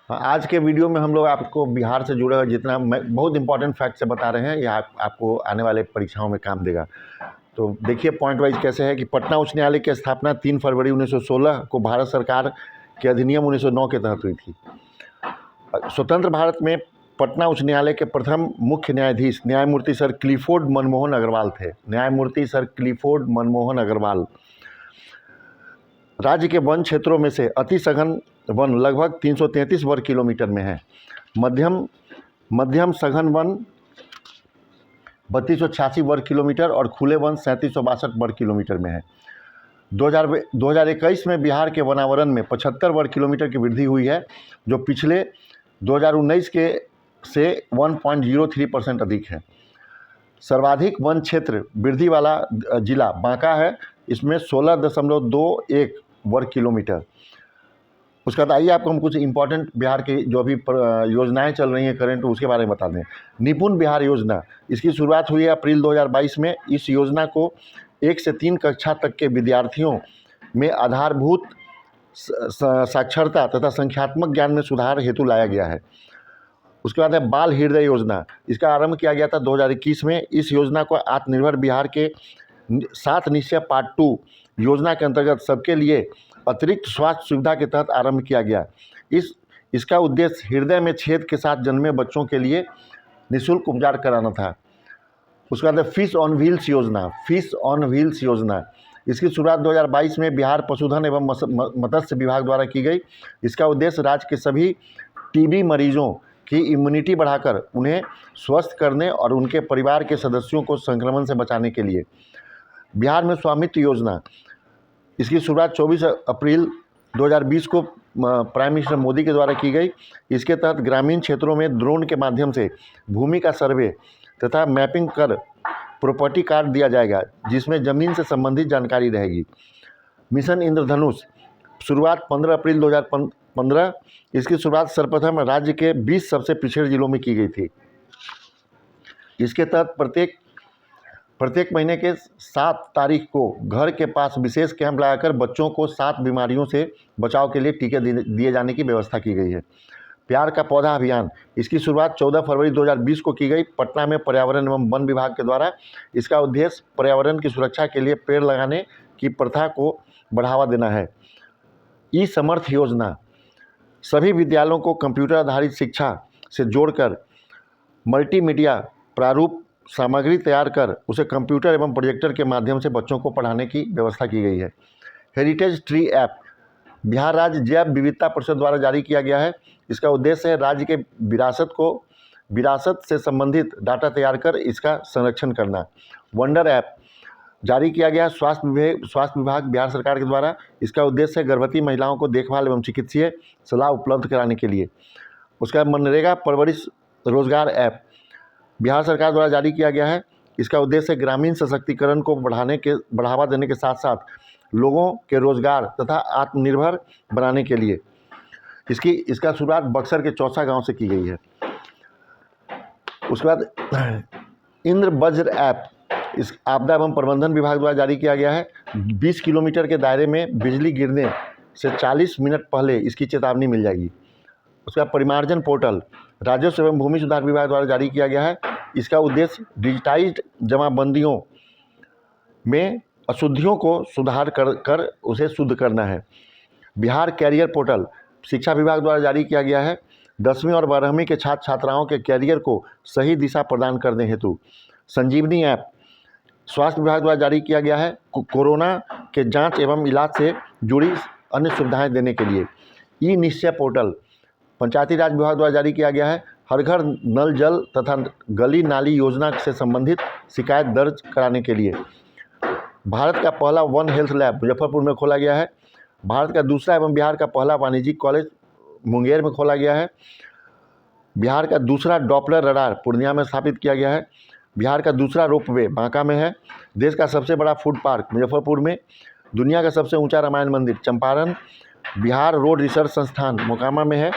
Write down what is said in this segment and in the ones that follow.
हाँ, आज के वीडियो में हम लोग आपको बिहार से जुड़े हुए जितना बहुत इंपॉर्टेंट फैक्ट से बता रहे हैं, यह आपको आने वाले परीक्षाओं में काम देगा। तो देखिए पॉइंट वाइज कैसे है कि पटना उच्च न्यायालय की स्थापना 3 फरवरी 1916 को भारत सरकार के अधिनियम 1909 के तहत हुई थी। स्वतंत्र भारत में पटना उच्च न्यायालय के प्रथम मुख्य न्यायाधीश न्यायमूर्ति सर क्लिफोर्ड मनमोहन अग्रवाल थे। न्यायमूर्ति सर क्लिफोर्ड मनमोहन अग्रवाल। राज्य के वन क्षेत्रों में से अति सघन वन लगभग 333 वर्ग किलोमीटर में है। मध्यम सघन वन 3286 वर्ग किलोमीटर और खुले वन 3762 वर्ग किलोमीटर में है। 2021 में बिहार के वनावरण में 75 वर्ग किलोमीटर की वृद्धि हुई है, जो पिछले 2019 के से 1.03% अधिक है। सर्वाधिक वन क्षेत्र वृद्धि वाला जिला बांका है, इसमें 16.21 वर्ग किलोमीटर। उसके बाद आइए आपको हम कुछ इंपॉर्टेंट बिहार की जो अभी योजनाएं चल रही हैं करंट, उसके बारे में बता दें। निपुण बिहार योजना, इसकी शुरुआत हुई है अप्रैल 2022 में। इस योजना को 1 से 3 कक्षा तक के विद्यार्थियों में आधारभूत साक्षरता तथा संख्यात्मक ज्ञान में सुधार हेतु लाया गया है। उसके बाद है बाल हृदय योजना, इसका आरंभ किया गया था 2021 में। इस योजना को आत्मनिर्भर बिहार के 7 निश्चय पार्ट 2 योजना के अंतर्गत सबके लिए अतिरिक्त स्वास्थ्य सुविधा के तहत आरंभ किया गया। इसका उद्देश्य हृदय में छेद के साथ जन्मे बच्चों के लिए निःशुल्क उपचार कराना था। उसके बाद फिश ऑन व्हील्स योजना, फिश ऑन व्हील्स योजना, इसकी शुरुआत 2022 में बिहार पशुधन एवं मत्स्य विभाग द्वारा की गई। इसका उद्देश्य राज्य के सभी टीबी मरीजों की इम्यूनिटी बढ़ाकर उन्हें स्वस्थ करने और उनके परिवार के सदस्यों को संक्रमण से बचाने के लिए। बिहार में स्वामित्व योजना, इसकी शुरुआत 24 अप्रैल 2020 को प्राइम मिनिस्टर मोदी के द्वारा की गई। इसके तहत ग्रामीण क्षेत्रों में ड्रोन के माध्यम से भूमि का सर्वे तथा मैपिंग कर प्रॉपर्टी कार्ड दिया जाएगा, जिसमें ज़मीन से संबंधित जानकारी रहेगी। मिशन इंद्रधनुष, शुरुआत 15 अप्रैल 2015। इसकी शुरुआत सर्वप्रथम राज्य के 20 सबसे पिछड़े जिलों में की गई थी। इसके तहत प्रत्येक महीने के 7 तारीख को घर के पास विशेष कैंप लगाकर बच्चों को 7 बीमारियों से बचाव के लिए टीके दिए जाने की व्यवस्था की गई है। प्यार का पौधा अभियान, इसकी शुरुआत 14 फरवरी 2020 को की गई पटना में पर्यावरण एवं वन विभाग के द्वारा। इसका उद्देश्य पर्यावरण की सुरक्षा के लिए पेड़ लगाने की प्रथा को बढ़ावा देना है। ई समर्थ योजना, सभी विद्यालयों को कंप्यूटर आधारित शिक्षा से जोड़कर मल्टीमीडिया प्रारूप सामग्री तैयार कर उसे कंप्यूटर एवं प्रोजेक्टर के माध्यम से बच्चों को पढ़ाने की व्यवस्था की गई है। हेरिटेज ट्री ऐप, बिहार राज्य जैव विविधता परिषद द्वारा जारी किया गया है। इसका उद्देश्य है राज्य के विरासत से संबंधित डाटा तैयार कर इसका संरक्षण करना। वंडर ऐप जारी किया गया स्वास्थ्य विभाग बिहार सरकार के द्वारा। इसका उद्देश्य है गर्भवती महिलाओं को देखभाल एवं चिकित्सीय सलाह उपलब्ध कराने के लिए। उसका मनरेगा परवरिश रोजगार ऐप बिहार सरकार द्वारा जारी किया गया है। इसका उद्देश्य ग्रामीण सशक्तिकरण को बढ़ावा देने के साथ साथ लोगों के रोजगार तथा आत्मनिर्भर बनाने के लिए। इसका शुरुआत बक्सर के चौसा गांव से की गई है। उसके बाद इंद्र वज्र ऐप, इस आपदा एवं प्रबंधन विभाग द्वारा जारी किया गया है। 20 किलोमीटर के दायरे में बिजली गिरने से 40 मिनट पहले इसकी चेतावनी मिल जाएगी। उसका परिमार्जन पोर्टल राजस्व एवं भूमि सुधार विभाग द्वारा जारी किया गया है। इसका उद्देश्य डिजिटाइज्ड जमाबंदियों में अशुद्धियों को सुधार कर उसे शुद्ध करना है। बिहार कैरियर पोर्टल शिक्षा विभाग द्वारा जारी किया गया है। 10वीं और 12वीं के छात्र छात्राओं के कैरियर को सही दिशा प्रदान करने हेतु। संजीवनी ऐप स्वास्थ्य विभाग द्वारा जारी किया गया है, कोरोना के जांच एवं इलाज से जुड़ी अन्य सुविधाएं देने के लिए। ई निश्चय पोर्टल पंचायती राज विभाग द्वारा जारी किया गया है। हर घर नल जल तथा गली नाली योजना से संबंधित शिकायत दर्ज कराने के लिए। भारत का पहला वन हेल्थ लैब मुजफ्फरपुर में खोला गया है। भारत का दूसरा एवं बिहार का पहला वाणिज्यिक कॉलेज मुंगेर में खोला गया है। बिहार का दूसरा डॉपलर रडार पूर्णिया में स्थापित किया गया है। बिहार का दूसरा रोपवे बांका में है। देश का सबसे बड़ा फूड पार्क मुजफ्फरपुर में। दुनिया का सबसे ऊंचा रामायण मंदिर चंपारण। बिहार रोड रिसर्च संस्थान मोकामा में है।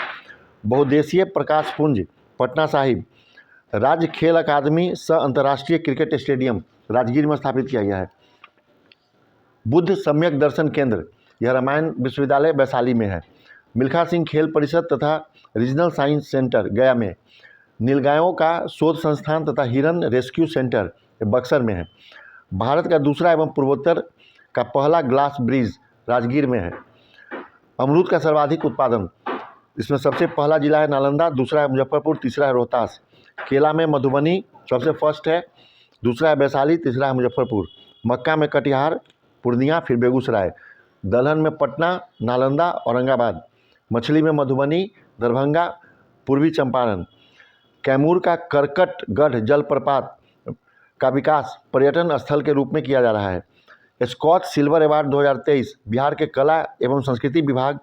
बहुउद्देशीय प्रकाश पुंज पटना साहिब। राज्य खेल अकादमी सह अंतर्राष्ट्रीय क्रिकेट स्टेडियम राजगीर में स्थापित किया गया है। बुद्ध सम्यक दर्शन केंद्र, यह रामायण विश्वविद्यालय वैशाली में है। मिल्खा सिंह खेल परिषद तथा रीजनल साइंस सेंटर गया में, नीलगायों का शोध संस्थान तथा हिरन रेस्क्यू सेंटर बक्सर में है। भारत का दूसरा एवं पूर्वोत्तर का पहला ग्लास ब्रिज राजगीर में है। अमरूद का सर्वाधिक उत्पादन, इसमें सबसे पहला जिला है नालंदा, दूसरा है मुजफ्फरपुर, तीसरा है रोहतास। केला में मधुबनी सबसे फर्स्ट है, दूसरा है वैशाली, तीसरा है मुजफ्फरपुर। मक्का में कटिहार, पूर्णिया, फिर बेगूसराय। दलहन में पटना, नालंदा, औरंगाबाद। मछली में मधुबनी, दरभंगा, पूर्वी चंपारण। कैमूर का करकटगढ़ जलप्रपात का विकास पर्यटन स्थल के रूप में किया जा रहा है। स्कॉच सिल्वर अवार्ड 2023 बिहार के कला एवं संस्कृति विभाग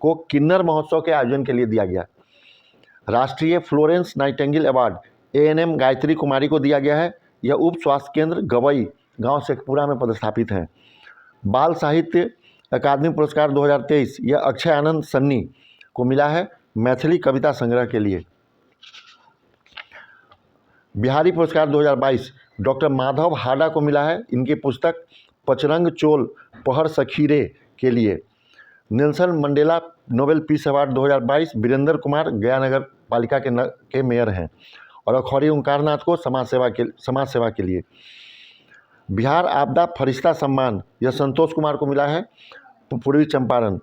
को किन्नर महोत्सव के आयोजन के लिए दिया गया। राष्ट्रीय Florence Nightingale award ANM Gayatri Kumari को दिया गया है। यह उप स्वास्थ्य केंद्र गवई गांव शेखपुरा में पदस्थापित हैं। बाल साहित्य अकादमी पुरस्कार 2023 यह अक्षय आनंद सन्नी को मिला है मैथिली कविता संग्रह के लिए। बिहारी पुरस्कार 2022 डॉक्टर माधव हाडा को मिला है इनकी पुस्तक पचरंग चोल पहर सखीरे के लिए। Nelson Mandela Nobel peace award 2022 Virendra Kumar Gaya नगर पालिका के मेयर हैं। और अखौरी ओंकारनाथ को समाज सेवा के लिए। बिहार आपदा फरिश्ता सम्मान यह संतोष कुमार को मिला है पूर्वी चंपारण।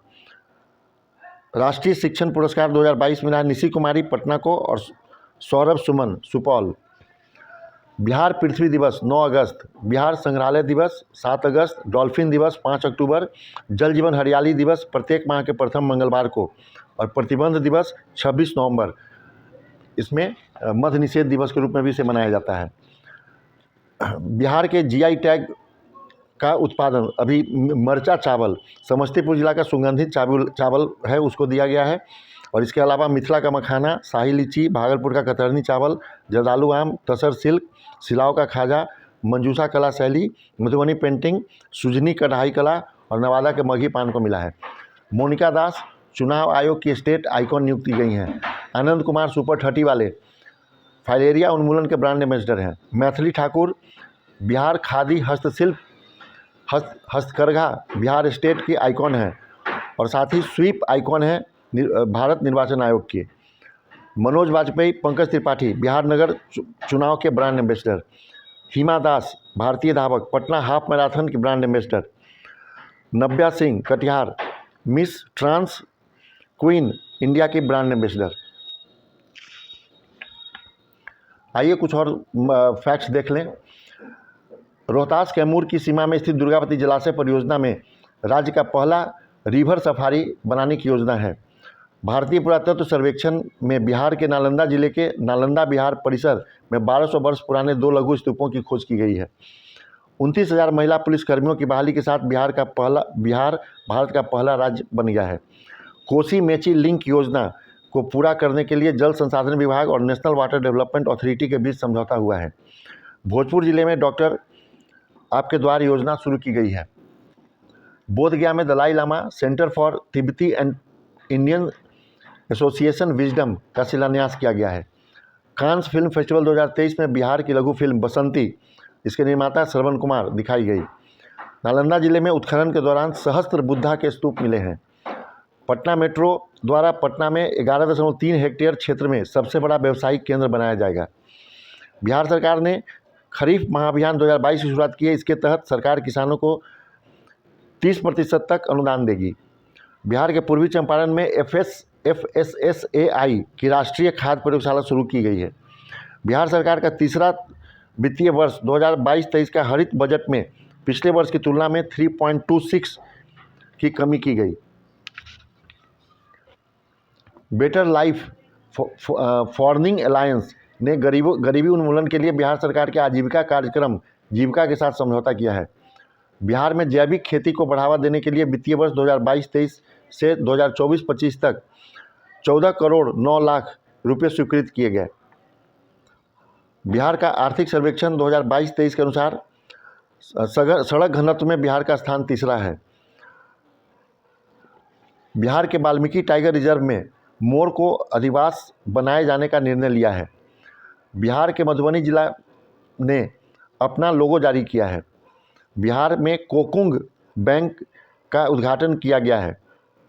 राष्ट्रीय शिक्षण पुरस्कार 2022 मिला है निशी कुमारी पटना को और सौरभ सुमन सुपौल। बिहार पृथ्वी दिवस 9 अगस्त, बिहार संग्रहालय दिवस 7 अगस्त, डॉल्फिन दिवस 5 अक्टूबर, जल जीवन हरियाली दिवस प्रत्येक माह के प्रथम मंगलवार को और प्रतिबंध दिवस 26 नवंबर। इसमें मद्य निषेध दिवस के रूप में भी इसे मनाया जाता है। बिहार के जीआई टैग का उत्पादन अभी मरचा चावल समस्तीपुर जिला का सुगंधित चावल है उसको दिया गया है। और इसके अलावा मिथिला का मखाना, शाही लीची, भागलपुर का कतरनी चावल, जर्दालू आम, तसर सिल्क, सिलाव का खाजा, मंजूसा कला शैली, मधुबनी पेंटिंग, सुजनी कढ़ाई कला और नवादा के मघी पान को मिला है। मोनिका दास चुनाव आयोग की स्टेट आइकॉन नियुक्ति गई हैं। आनंद कुमार सुपर 30 वाले फाइलेरिया उन्मूलन के ब्रांड एम्बेसडर हैं। मैथिली ठाकुर बिहार खादी हस्तशिल्प हस्तकरघा बिहार स्टेट की आइकॉन है और साथ ही स्वीप आइकॉन है भारत निर्वाचन आयोग के। मनोज वाजपेयी पंकज त्रिपाठी बिहार नगर चुनाव के ब्रांड एम्बेसडर। हिमा दास भारतीय धावक पटना हाफ मैराथन की brand ambassador. Navya Singh Katihar Miss Trans Queen India की ब्रांड एम्बेसडर। आइए कुछ और फैक्ट्स देख लें। रोहतास कैमूर की सीमा में स्थित दुर्गावती जलाशय परियोजना में राज्य का पहला रिवर सफारी बनाने की योजना है। भारतीय पुरातत्व सर्वेक्षण में बिहार के नालंदा जिले के नालंदा बिहार परिसर में 1200 वर्ष पुराने 2 लघु स्तूपों की खोज की गई है। 29,000 महिला पुलिसकर्मियों की बहाली के साथ बिहार भारत का पहला राज्य बन गया है। कोसी मेची लिंक योजना को पूरा करने के लिए जल संसाधन विभाग और नेशनल वाटर डेवलपमेंट अथॉरिटी के बीच समझौता हुआ है। भोजपुर जिले में डॉक्टर आपके द्वार योजना शुरू की गई है। बोधगया में दलाई लामा सेंटर फॉर तिब्बती एंड इंडियन एसोसिएशन विजडम का शिलान्यास किया गया है। कांस फिल्म फेस्टिवल 2023 में बिहार की लघु फिल्म बसंती इसके निर्माता श्रवण कुमार दिखाई गई। नालंदा जिले में उत्खनन के दौरान सहस्त्र बुद्धा के स्तूप मिले हैं। पटना मेट्रो द्वारा पटना में 11.3 हेक्टेयर क्षेत्र में सबसे बड़ा व्यावसायिक केंद्र बनाया जाएगा। बिहार सरकार ने खरीफ महाअभियान 2022 की शुरुआत की है। इसके तहत सरकार किसानों को 30% तक अनुदान देगी। बिहार के पूर्वी चंपारण में FSSAI की राष्ट्रीय खाद्य प्रयोगशाला शुरू की गई है। बिहार सरकार का तीसरा वित्तीय वर्ष 2022-23 का हरित बजट में पिछले वर्ष की तुलना में 3.26 की कमी की गई। बेटर लाइफ फॉर्निंग अलायंस ने गरीबी उन्मूलन के लिए बिहार सरकार के आजीविका कार्यक्रम जीविका के साथ समझौता किया है। बिहार में जैविक खेती को बढ़ावा देने के लिए वित्तीय वर्ष 2022-23 से 2024-25 तक 14 करोड़ 9 लाख रुपये स्वीकृत किए गए। बिहार का आर्थिक सर्वेक्षण 2022-23 के अनुसार सड़क घनत्व में बिहार का स्थान तीसरा है। बिहार के वाल्मीकि टाइगर रिजर्व में मोर को अधिवास बनाए जाने का निर्णय लिया है। बिहार के मधुबनी जिला ने अपना लोगो जारी किया है। बिहार में कोकुंग बैंक का उद्घाटन किया गया है।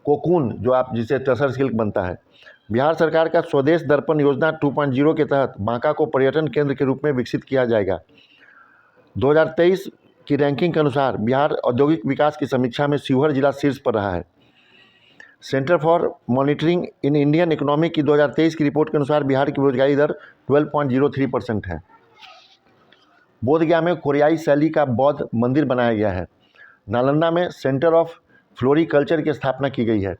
कोकून जो आप जिससे टसर सिल्क बनता है। बिहार सरकार का स्वदेश दर्पण योजना 2.0 के तहत बांका को पर्यटन केंद्र के रूप में विकसित किया जाएगा। 2023 की रैंकिंग के अनुसार बिहार औद्योगिक विकास की समीक्षा में शिवहर जिला शीर्ष पर रहा है। Centre for monitoring in Indian economy की 2023 की रिपोर्ट के अनुसार बिहार की बेरोजगारी दर 12.03% है। बोधगया में कोरियाई शैली का बौद्ध मंदिर बनाया गया है। नालंदा में सेंटर ऑफ फ्लोरिकल्चर की स्थापना की गई है।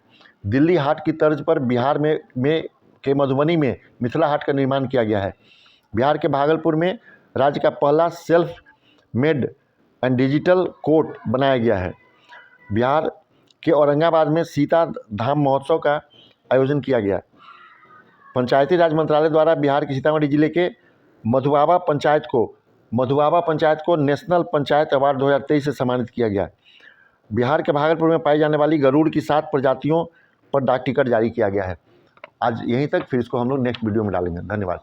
दिल्ली हाट की तर्ज पर बिहार के मधुबनी में मिथिला हाट का निर्माण किया गया है। बिहार के भागलपुर में राज्य का पहला self made and digital court बनाया गया है। बिहार के औरंगाबाद में सीता धाम महोत्सव का आयोजन किया गया। पंचायती राज मंत्रालय द्वारा बिहार के सीतामढ़ी जिले के मधुबाबा पंचायत को नेशनल पंचायत अवार्ड 2023 से सम्मानित किया गया। बिहार के भागलपुर में पाई जाने वाली गरुड़ की 7 प्रजातियों पर डाक टिकट जारी किया गया है। आज यहीं तक, फिर इसको हम लोग नेक्स्ट वीडियो में डालेंगे। धन्यवाद।